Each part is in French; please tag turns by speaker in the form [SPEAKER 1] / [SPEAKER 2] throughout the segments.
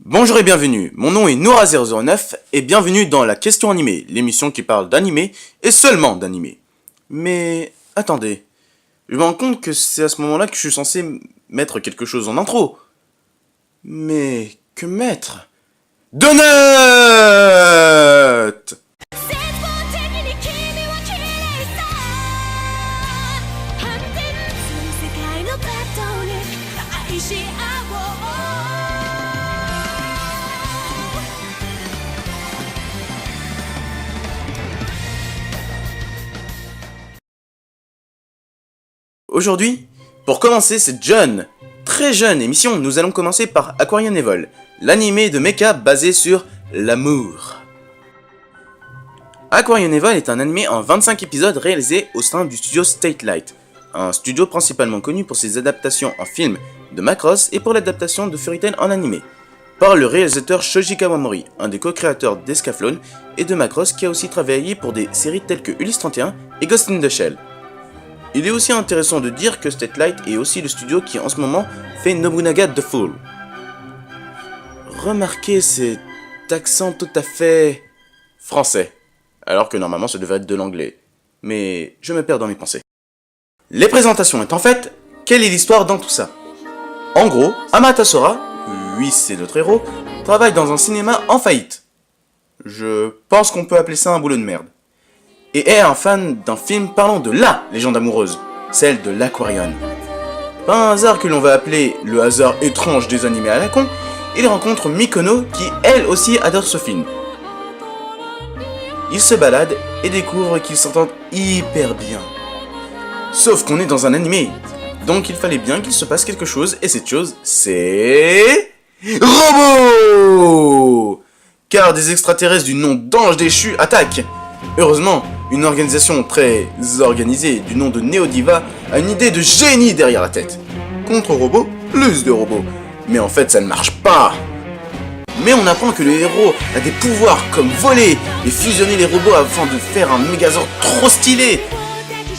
[SPEAKER 1] Bonjour et bienvenue, mon nom est Noura009 et bienvenue dans la question animée, l'émission qui parle d'animé et seulement d'animé. Mais attendez, je me rends compte que c'est à ce moment-là que je suis censé mettre quelque chose en intro. Mais que mettre? Donut! Aujourd'hui, pour commencer cette très jeune émission, nous allons commencer par Aquarian Evol, l'animé de mecha basé sur l'amour. Aquarian Evol est un animé en 25 épisodes réalisé au sein du studio Statelight, un studio principalement connu pour ses adaptations en film de Macross et pour l'adaptation de Fairy Tail en animé, par le réalisateur Shoji Kawamori, un des co-créateurs d'Escaflowne et de Macross qui a aussi travaillé pour des séries telles que Ulysse 31 et Ghost in the Shell. Il est aussi intéressant de dire que Statelight est aussi le studio qui en ce moment fait Nobunaga the Fool. Remarquez cet accent tout à fait français, alors que normalement ça devrait être de l'anglais. Mais je me perds dans mes pensées. Les présentations étant faites, quelle est l'histoire dans tout ça? En gros, Amata Sora, oui c'est notre héros, travaille dans un cinéma en faillite. Je pense qu'on peut appeler ça un boulot de merde. Et est un fan d'un film parlant de LA légende amoureuse, celle de l'Aquarion. Pas un hasard que l'on va appeler le hasard étrange des animés à la con, il rencontre Mikono qui elle aussi adore ce film. Ils se baladent et découvrent qu'ils s'entendent hyper bien. Sauf qu'on est dans un animé, donc il fallait bien qu'il se passe quelque chose, et cette chose, c'est... Robo! Car des extraterrestres du nom d'ange déchu attaquent. Heureusement, une organisation très organisée du nom de Neodiva a une idée de génie derrière la tête. Contre robots, plus de robots. Mais en fait, ça ne marche pas. Mais on apprend que le héros a des pouvoirs comme voler et fusionner les robots afin de faire un Megazord trop stylé,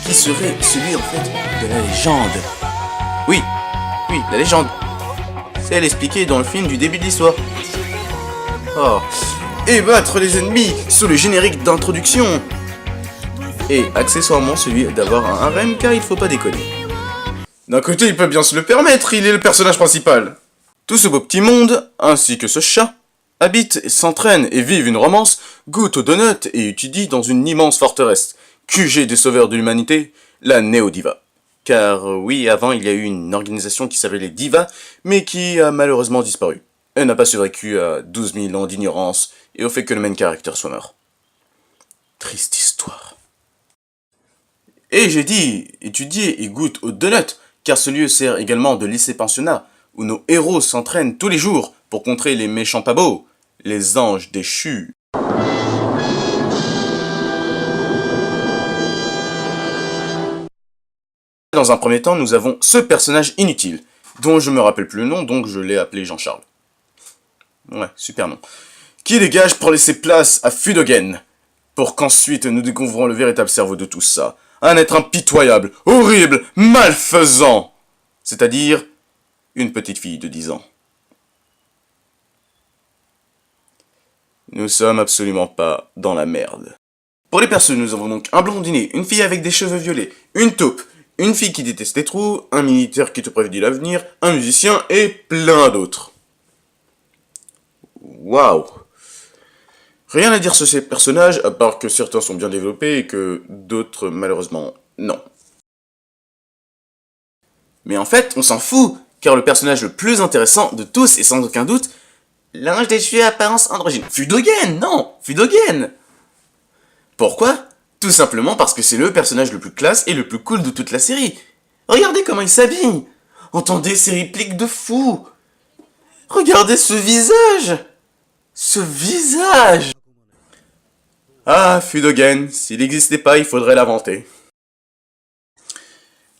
[SPEAKER 1] qui serait celui en fait de la légende. Oui, la légende. C'est elle expliquée dans le film du début de l'histoire. Oh, et battre les ennemis sous le générique d'introduction. Et accessoirement celui d'avoir un harem car il faut pas déconner. D'un côté il peut bien se le permettre, il est le personnage principal. Tout ce beau petit monde, ainsi que ce chat, habitent, s'entraînent et vivent une romance, goûtent aux donuts et étudient dans une immense forteresse, QG des sauveurs de l'humanité, la Neodiva. Car oui, avant il y a eu une organisation qui s'appelait les Divas, mais qui a malheureusement disparu. Elle n'a pas survécu à 12 000 ans d'ignorance et au fait que le main character soit mort. Triste histoire. Et j'ai dit, étudier et goûte aux donuts, car ce lieu sert également de lycée-pensionnat, où nos héros s'entraînent tous les jours pour contrer les méchants pas beaux, les anges déchus. Dans un premier temps, nous avons ce personnage inutile, dont je me rappelle plus le nom, donc je l'ai appelé Jean-Charles. Ouais, super nom. Qui dégage pour laisser place à Fudogen, pour qu'ensuite nous découvrons le véritable cerveau de tout ça. Un être impitoyable, horrible, malfaisant. C'est-à-dire une petite fille de 10 ans. Nous sommes absolument pas dans la merde. Pour les persos, nous avons donc un blondinet, une fille avec des cheveux violets, une taupe, une fille qui déteste les trous, un militaire qui te prédit l'avenir, un musicien et plein d'autres. Waouh! Rien à dire sur ces personnages, à part que certains sont bien développés et que d'autres, malheureusement, non. Mais en fait, on s'en fout, car le personnage le plus intéressant de tous, et sans aucun doute, l'ange déchu à apparence androgyne. Fudogen, non! Fudogen! Pourquoi? Tout simplement parce que c'est le personnage le plus classe et le plus cool de toute la série. Regardez comment il s'habille! Entendez ses répliques de fou! Regardez ce visage! Ce visage! Ah, Fudogen, s'il n'existait pas, il faudrait l'inventer.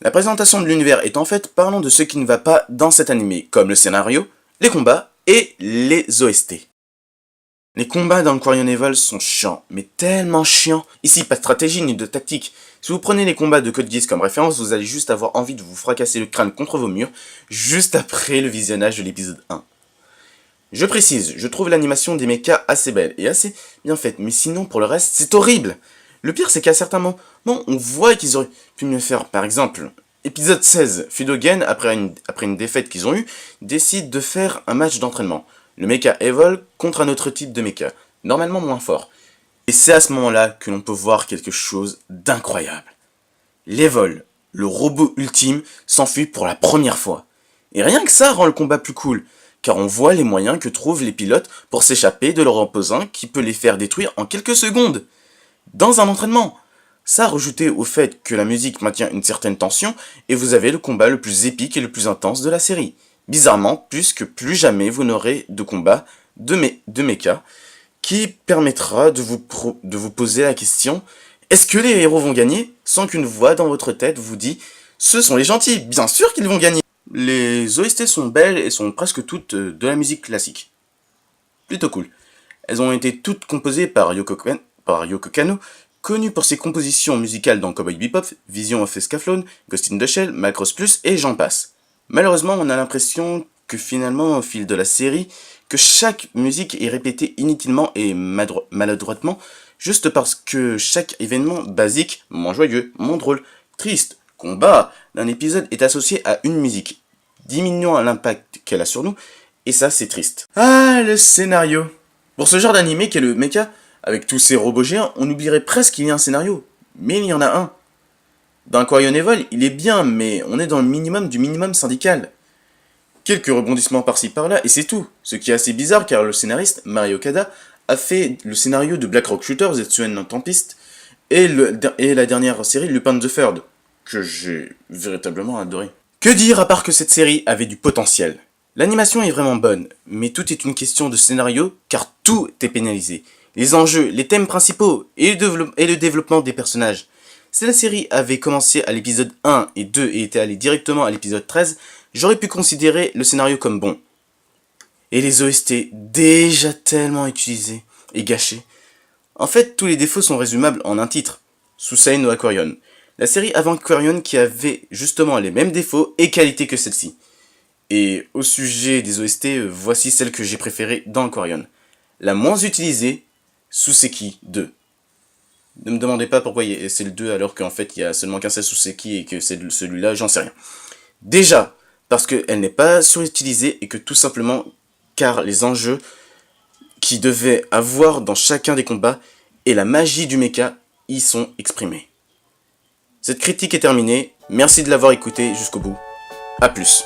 [SPEAKER 1] La présentation de l'univers étant faite, parlons de ce qui ne va pas dans cet animé, comme le scénario, les combats et les OST. Les combats dans Aquarian Evol sont chiants, mais tellement chiants. Ici, pas de stratégie ni de tactique. Si vous prenez les combats de Code Geass comme référence, vous allez juste avoir envie de vous fracasser le crâne contre vos murs, juste après le visionnage de l'épisode 1. Je précise, je trouve l'animation des mechas assez belle et assez bien faite, mais sinon pour le reste, c'est horrible. Le pire, c'est qu'à certains moments, on voit qu'ils auraient pu mieux faire. Par exemple, épisode 16, Fudogen, après une défaite qu'ils ont eue, décide de faire un match d'entraînement. Le mecha Evol contre un autre type de mecha, normalement moins fort. Et c'est à ce moment-là que l'on peut voir quelque chose d'incroyable. L'Evol, le robot ultime, s'enfuit pour la première fois. Et rien que ça rend le combat plus cool, car on voit les moyens que trouvent les pilotes pour s'échapper de leur opposant qui peut les faire détruire en quelques secondes. Dans un entraînement. Ça rajouté au fait que la musique maintient une certaine tension et vous avez le combat le plus épique et le plus intense de la série. Bizarrement, puisque plus jamais vous n'aurez de combat de mecha qui permettra de vous poser la question: est-ce que les héros vont gagner? Sans qu'une voix dans votre tête vous dit: ce sont les gentils, bien sûr qu'ils vont gagner. Les OST sont belles et sont presque toutes de la musique classique. Plutôt cool. Elles ont été toutes composées par Yoko Kanno, connu pour ses compositions musicales dans Cowboy Bebop, Vision of Escaflowne, Ghost in the Shell, Macross Plus et j'en passe. Malheureusement, on a l'impression que finalement, au fil de la série, que chaque musique est répétée inutilement et maladroitement, juste parce que chaque événement basique, moment joyeux, moment drôle, triste, combat d'un épisode est associé à une musique, diminuant l'impact qu'elle a sur nous, et ça c'est triste. Ah, le scénario. Pour ce genre d'animé qu'est le mecha, avec tous ces robots géants, on oublierait presque qu'il y a un scénario. Mais il y en a un. Dans Aquarion Evol, il est bien, mais on est dans le minimum du minimum syndical. Quelques rebondissements par-ci par-là, et c'est tout. Ce qui est assez bizarre, car le scénariste, Mari Okada, a fait le scénario de Black Rock Shooter, Zetsuen Tempest, et la dernière série, Lupin the Third, que j'ai véritablement adoré. Que dire à part que cette série avait du potentiel? L'animation est vraiment bonne, mais tout est une question de scénario, car tout est pénalisé. Les enjeux, les thèmes principaux et le développement des personnages. Si la série avait commencé à l'épisode 1 et 2 et était allée directement à l'épisode 13, j'aurais pu considérer le scénario comme bon. Et les OST, déjà tellement utilisés et gâchés. En fait, tous les défauts sont résumables en un titre, Susei no Aquarion. La série avant Aquarion qui avait justement les mêmes défauts et qualités que celle-ci. Et au sujet des OST, voici celle que j'ai préférée dans Aquarion. La moins utilisée, Suseki 2. Ne me demandez pas pourquoi c'est le 2 alors qu'en fait il y a seulement qu'un seul Suseki et que c'est celui-là, j'en sais rien. Déjà, parce qu'elle n'est pas surutilisée et que tout simplement car les enjeux qu'il devait avoir dans chacun des combats et la magie du mecha y sont exprimés. Cette critique est terminée, merci de l'avoir écouté jusqu'au bout. A plus.